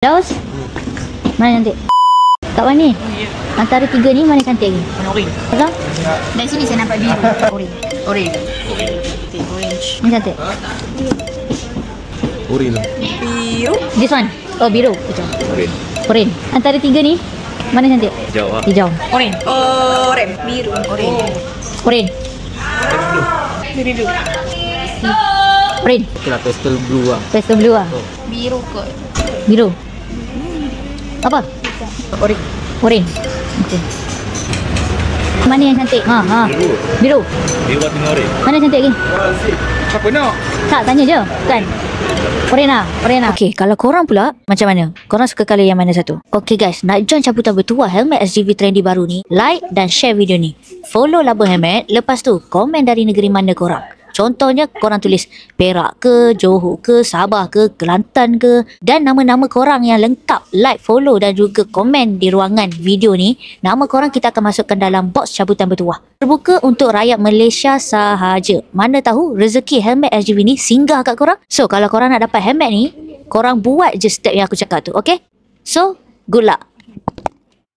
Daus? Mana cantik? Kat mana ni? Antara tiga ni mana cantik lagi? Warna orange. Abang? Dari sini saya nampak biru. Orange. Ni cantik. Orange. Biru. This one? Oh, biru. Hijau. Orange. Orange. Antara tiga ni mana cantik? Hijau lah. Hijau. Orange. Orange. Biru. Orange. Orange. Biru. Orange. Okay lah, pastel blue lah. Pastel blue lah. Biru kot. Biru. Apa? Orange. Orange. Okay. Mana yang cantik? Biru. Biru. Biru dengan orange. Mana cantik lagi? Siapa nak? Tak, tanya je. Kan? Orange lah. Orange lah. Okay, kalau korang pula, macam mana? Korang suka colour yang mana satu? Okay guys, nak join cabutan bertuah helmet SGV trendy baru ni, like dan share video ni. Follow Laba Helmet, lepas tu komen dari negeri mana korang. Contohnya korang tulis Perak ke, Johor ke, Sabah ke, Kelantan ke, dan nama-nama korang yang lengkap, like, follow dan juga komen di ruangan video ni. Nama korang kita akan masukkan dalam box cabutan bertuah. Terbuka untuk rakyat Malaysia sahaja. Mana tahu rezeki helmet SGV ni singgah kat korang. So kalau korang nak dapat helmet ni, korang buat je step yang aku cakap tu, okay? So good luck.